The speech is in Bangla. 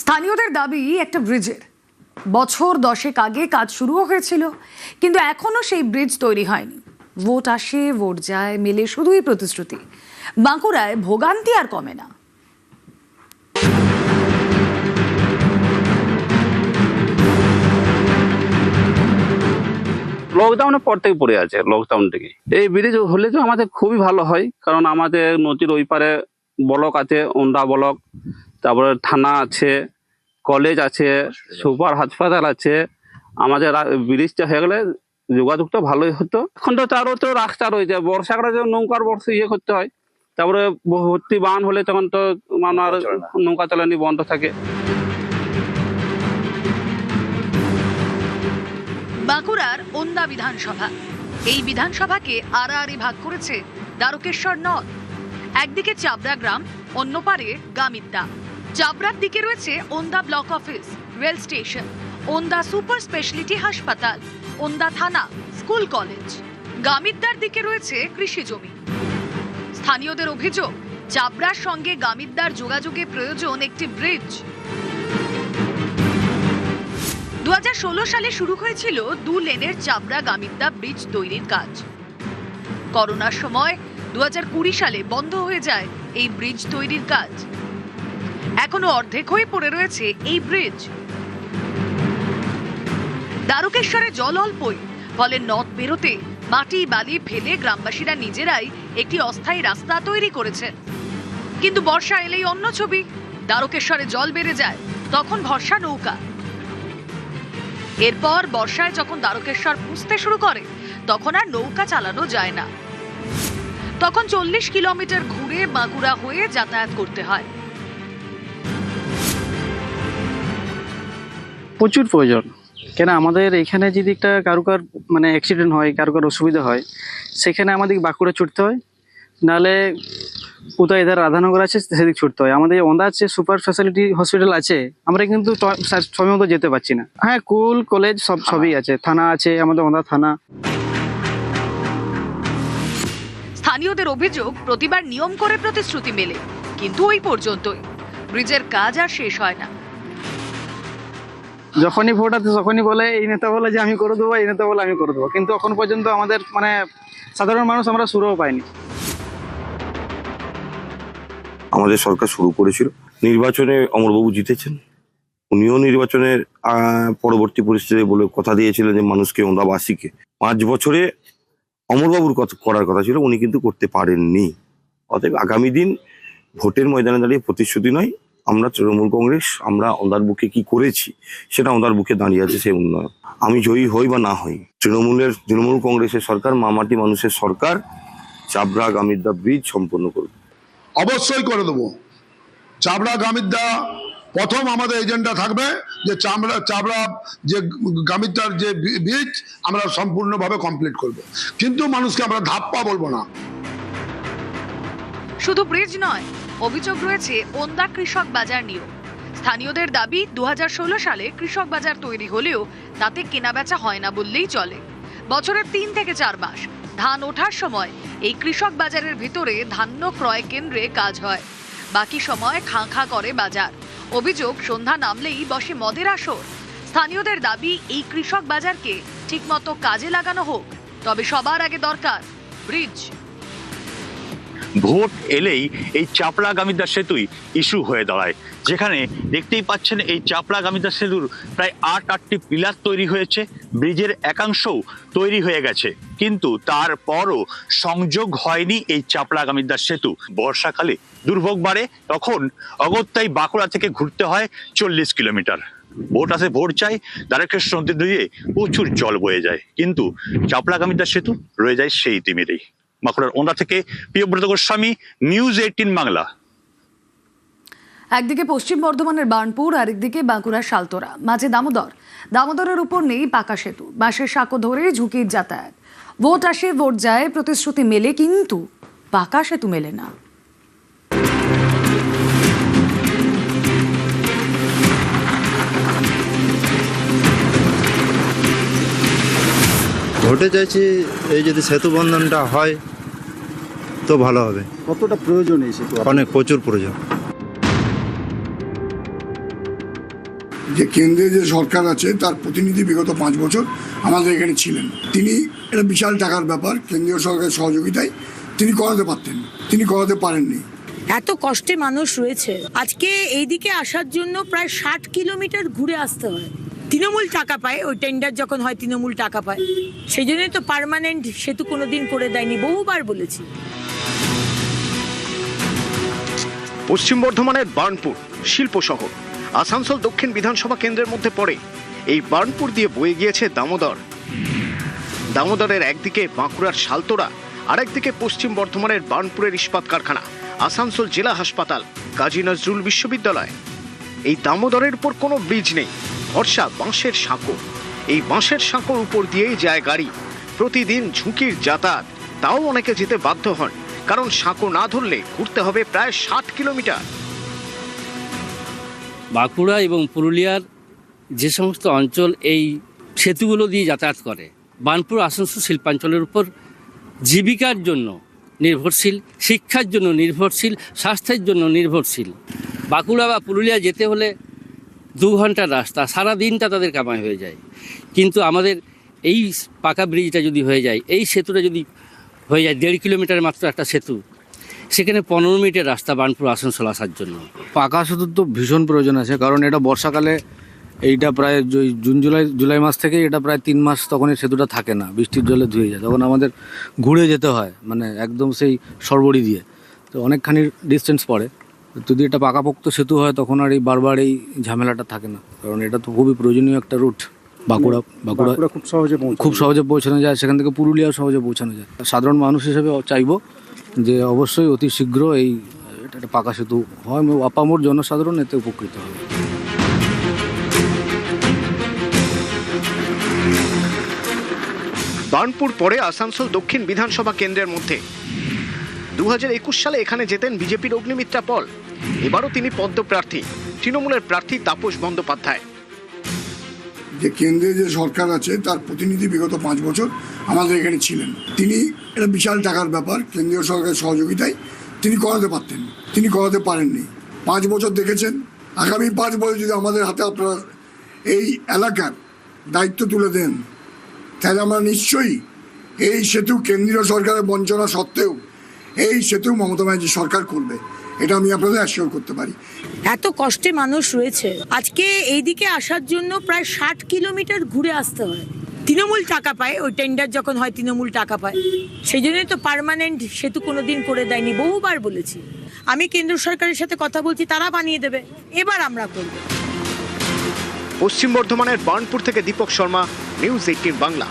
স্থানীয়দের দাবি একটা ব্রিজের বছর 10 আগে কাজ শুরুও হয়েছিল, কিন্তু এখনো সেই ব্রিজ তৈরি হয়নি। ভোট আসে ভোট যায়, মেলে শুধুই প্রতিশ্রুতি। বাঁকুড়ায় ভোগান্তি আর কমে না। লকডাউনের পর থেকে পড়ে আছে, লকডাউন থেকে। এই ব্রিজ হলে তো আমাদের খুবই ভালো হয়, কারণ আমাদের নদীর ওই পারে ব্লক আছে, ওন্দা ব্লক, তারপরে থানা আছে, কলেজ আছে, সুপার হাসপাতাল আছে। আমাদের ব্রিজটা হয়ে গেলে যোগাযোগটা ভালোই হতো। এখন তো তারও তো রাস্তা রয়েছে, বর্ষাকালে যে নৌকার করতে হয়, তারপরে ভর্তি বান হলে তখন তো আর নৌকা চালানি বন্ধ থাকে। বাঁকুড়ার ওন্দা বিধানসভা, এই বিধানসভাকে আড়াআড়ি ভাগ করেছে দ্বারকেশ্বর নদ। একদিকে চাবড়া গ্রাম, অন্য পারে গামিদ্দা। চাবড়ার দিকে রয়েছে Onda block office, rail station, Onda super speciality হাসপাতাল, ওন্দা থানা, স্কুল কলেজ। গামিদ্দার দিকে রয়েছে কৃষি জমি। স্থানীয়দের অভিযোগ, চাবড়ার সঙ্গে গামিদ্দার যোগাযোগে প্রয়োজন একটি ব্রিজ। 2016 সালে শুরু হয়েছিল 2 লেনের চাবড়া গামিদ্দা ব্রিজ তৈরির কাজ। করোনার সময় 2020 সালে বন্ধ হয়ে যায় এই ব্রিজ তৈরির কাজ। এখনো অর্ধেক হয়ে পড়ে রয়েছে এই ব্রিজ। দ্বারকেশ্বরে জল অল্পই, ফলে নদ পেরোতে মাটি বালি ফেলে গ্রামবাসীরা নিজেরাই একটি অস্থায়ী রাস্তা তৈরি করেছেন। কিন্তু বর্ষা এলেই অন্য ছবি। দ্বারকেশ্বরে জল বেড়ে যায়, তখন ভরসা নৌকা। এরপর বর্ষায় যখন দ্বারকেশ্বর পুষতে শুরু করে, তখন আর নৌকা চালানো যায় না। তখন 40 কিলোমিটার ঘুরে বাঁকুড়া হয়ে যাতায়াত করতে হয়। প্রচুর প্রয়োজন, কেন আমাদের এখানে যদি একটা কারুকার মানে অ্যাক্সিডেন্ট হয়, কারুকার অসুবিধা হয়, সেখানে আমাদের বাঁকুড়া ছুটতে হয়, নাহলে কোথায় এধার রাধানগর আছে সেদিক ছুটতে হয়। আমাদের ওন্দা আছে, সুপার ফ্যাসিলিটি হসপিটাল আছে, আমরা কিন্তু সময় মতো যেতে পারছি না। হ্যাঁ, স্কুল কলেজ সবই আছে, থানা আছে, আমাদের ওন্দা থানা। স্থানীয়দের অভিযোগ, প্রতিবার নিয়ম করে প্রতিশ্রুতি মেলে, কিন্তু ওই পর্যন্তই। ব্রিজের কাজ আর শেষ হয় না। যখনই ভোট আছে তখনই বলে, এই নেতা বলে যে আমি করে দেবো, এই নেতা বলে আমি করে দেবো, কিন্তু এখন পর্যন্ত আমাদের মানে সাধারণ মানুষ আমরা সুরও পাইনি। আমাদের সরকার শুরু করেছিল, নির্বাচনে অমরবাবু জিতেছেন। উনিও নির্বাচনের পরবর্তী পরিস্থিতি বলে কথা দিয়েছিলেন যে মানুষকে, ওন্দাবাসীকে 5 বছরে অমরবাবুর করার কথা ছিল, উনি কিন্তু করতে পারেননি। অতএব আগামী দিন ভোটের ময়দানে দাঁড়িয়ে প্রতিশ্রুতি নয়, আমরা তৃণমূল কংগ্রেস, আমরা ওন্দার বুকে কি করেছি সেটা ওন্দার বুকে দাঁড়িয়ে আছে সেই উন্নয়ন। আমি জয়ী হই বা না হই, তৃণমূল কংগ্রেসের সরকার, মামাটি মানুষের সরকার চাবড়া গামিদ্দা ব্রিজ সম্পন্ন করবে। অবশ্যই করে দেবো। চাবড়া গামিদ্দা প্রথম আমাদের এজেন্ডা থাকবে, যে চাবড়া যে গামিদ্দার যে ব্রিজ আমরা সম্পূর্ণভাবে কমপ্লিট করব, কিন্তু মানুষকে আমরা ধাপ্পা বলবো না। শুধু ব্রিজ নয়, অভিযোগ রয়েছে ওন্দা কৃষক বাজার নিয়েও। স্থানীয়দের দাবি, 2016 সালে কৃষক বাজার তৈরি হলেও তাতে কেনাবেচা হয় না বললেই চলে। বছরের 3 থেকে 4 মাস ধান ওঠার সময় এই কৃষক বাজারের ভিতরে ধান্য ক্রয় কেন্দ্রে কাজ হয়, বাকি সময় খাঁ খাঁ করে বাজার। অভিযোগ, সন্ধ্যা নামলেই বসে মদের আসর। স্থানীয়দের দাবি, এই কৃষক বাজারকে ঠিকমতো কাজে লাগানো হোক, তবে সবার আগে দরকার ব্রিজ। ভোট এলেই এই চাপড়া গামিদ্দা সেতুই ইস্যু হয়ে দাঁড়ায়, যেখানে দেখতেই পাচ্ছেন এই চাপড়া গামিদ্দা সেতুর প্রায় 8টি পিলার তৈরি হয়েছে, ব্রিজের একাংশও তৈরি হয়ে গেছে, কিন্তু তারপরও সংযোগ হয়নি এই চাপড়া গামিদ্দা সেতু। বর্ষাকালে দুর্ভোগ বাড়ে, তখন অগত্যাই বাঁকুড়া থেকে ঘুরতে হয় 40 কিলোমিটার। ভোট আসে ভোট চাই, দ্বারকেশ্বর নদী দিয়ে প্রচুর জল বয়ে যায়, কিন্তু চাপড়া গামিদ্দা সেতু রয়ে যায় সেই তিমিরেই। বাঁকুড়ার ওন্দা থেকে প্রিয়ব্রত গোস্বামী, নিউজ 18 বাংলা। একদিকে পশ্চিম বর্ধমানের বার্নপুর, আরেকদিকে বাঁকুড়ার শালতোরা, মাঝে দামোদরের উপর নেই পাকা সেতু। বাঁশের সাঁকো ধরে ঝুঁকির যাতায়াত। ভোট আসে ভোট যায়, প্রতিশ্রুতি মেলে, কিন্তু পাকা সেতু মেলে না। ভোটে চাইছি এই যদি সেতু বন্ধনটা হয় তো ভালো হবে। কতটা প্রয়োজন এই সেতু? অনেক, প্রচুর প্রয়োজন। যে কেন্দ্রে যে সরকার আছে তার প্রতিনিধি বিগত 5 বছর আমাদের এখানে ছিলেন। তিনি এটা বিশাল টাকার ব্যাপার, কেন্দ্রীয় সরকারের সহযোগিতায় তিনি করাতে পারতেন, তিনি করাতে পারেননি। এত কষ্টে মানুষ রয়েছে, আজকে এইদিকে আসার জন্য প্রায় 60 কিলোমিটার ঘুরে আসতে হয়। তৃণমূল টাকা পায়, ওই টেন্ডার যখন হয় তৃণমূল টাকা পায়, সেই জন্যই তো পার্মানেন্ট সেতু কোনোদিন করে দেয়নি, বহুবার বলেছি। পশ্চিম বর্ধমানের বার্নপুর শিল্প শহর আসানসোল দক্ষিণ বিধানসভা কেন্দ্রের মধ্যে পড়ে। এই বার্নপুর দিয়ে বয়ে গিয়েছে দামোদর। দামোদরের একদিকে বাঁকুড়ার শালতোরা, আরেকদিকে পশ্চিম বর্ধমানের বার্নপুরের ইস্পাত কারখানা, আসানসোল জেলা হাসপাতাল, কাজী নজরুল বিশ্ববিদ্যালয়। এই দামোদরের উপর কোনো ব্রিজ নেই, ভরসা বাঁশের সাঁকো। এই বাঁশের সাঁকোর উপর দিয়েই যায় গাড়ি, প্রতিদিন ঝুঁকির যাতায়াত। তাও অনেকে যেতে বাধ্য হন, কারণ সাঁকো না ধরলে ঘুরতে হবে প্রায় 60 কিলোমিটার। বাঁকুড়া এবং পুরুলিয়ার যে সমস্ত অঞ্চল এই সেতুগুলো দিয়ে যাতায়াত করে, বার্নপুর আসানসোল শিল্পাঞ্চলের উপর জীবিকার জন্য নির্ভরশীল, শিক্ষার জন্য নির্ভরশীল, স্বাস্থ্যের জন্য নির্ভরশীল। বাঁকুড়া বা পুরুলিয়া যেতে হলে 2 ঘন্টার রাস্তা, সারা দিনটা তাদের কামাই হয়ে যায়। কিন্তু আমাদের এই পাকা ব্রিজটা যদি হয়ে যায়, এই সেতুটা যদি হয়ে যায়, 1.5 কিলোমিটার মাত্র একটা সেতু, সেখানে 15 মিনিটের রাস্তা বার্নপুর আসানসোল আসার জন্য। পাকা সেতুর তো ভীষণ প্রয়োজন আছে, কারণ এটা বর্ষাকালে এইটা প্রায় জুলাই মাস থেকে এটা প্রায় 3 মাস তখন এই সেতুটা থাকে না, বৃষ্টির জলে ধুয়ে যায়, তখন আমাদের ঘুরে যেতে হয়, মানে একদম সেই সরবরি দিয়ে, তো অনেকখানি ডিস্টেন্স পড়ে। যদি এটা পাকাপোক্ত সেতু হয় তখন আর এই বারবার এই ঝামেলাটা থাকে না, কারণ এটা তো খুবই প্রয়োজনীয় একটা রুট। বাঁকুড়া খুব সহজে পৌঁছানো যায়, সেখান থেকে পুরুলিয়াও সহজে পৌঁছানো যায়। সাধারণ মানুষ হিসেবে চাইবো যে অবশ্যই অতি শীঘ্র এই এটা পাকা সেতু হয়, আপামর জনসাধারণ এতে উপকৃত হবে। বার্নপুর পরে আসানসোল দক্ষিণ বিধানসভা কেন্দ্রের মধ্যে। 2021 সালে এখানে যেতেন বিজেপির অগ্নিমিত্রা পল। এবারও তিনি পদ্মপ্রার্থী, তৃণমূলের প্রার্থী তাপস বন্দ্যোপাধ্যায়। যে কেন্দ্রে যে সরকার আছে তার প্রতিনিধি বিগত 5 বছর আমাদের এখানে ছিলেন। তিনি এটা বিশাল টাকার ব্যাপার, কেন্দ্রীয় সরকারের সহযোগিতায় তিনি করাতে পারতেন, তিনি করাতে পারেননি। 5 বছর দেখেছেন, আগামী 5 বছর যদি আমাদের হাতে আপনারা এই এলাকার দায়িত্ব তুলে দেন, তাহলে আমরা নিশ্চয়ই এই সেতু কেন্দ্রীয় সরকারের বঞ্চনা সত্ত্বেও এই সেতু মমতা ব্যানার্জি সরকার করবে, এটা আমি আপনাদের অ্যাসিওর করতে পারি। এত কষ্টে মানুষ রয়েছে, আজকে এইদিকে আসার জন্য প্রায় 60 কিলোমিটার ঘুরে আসতে হয়। তৃণমূল টাকা পায়, ওই টেন্ডার যখন হয় তৃণমূল টাকা পায়, সেই জন্যই তো পার্মানেন্ট সেতু কোনোদিন করে দেয়নি, বহুবার বলেছি। আমি কেন্দ্র সরকারের সাথে কথা বলছি, তারা বানিয়ে দেবে, এবার আমরা করব। পশ্চিম বর্ধমানের বার্নপুর থেকে দীপক শর্মা, নিউজ 18 বাংলা।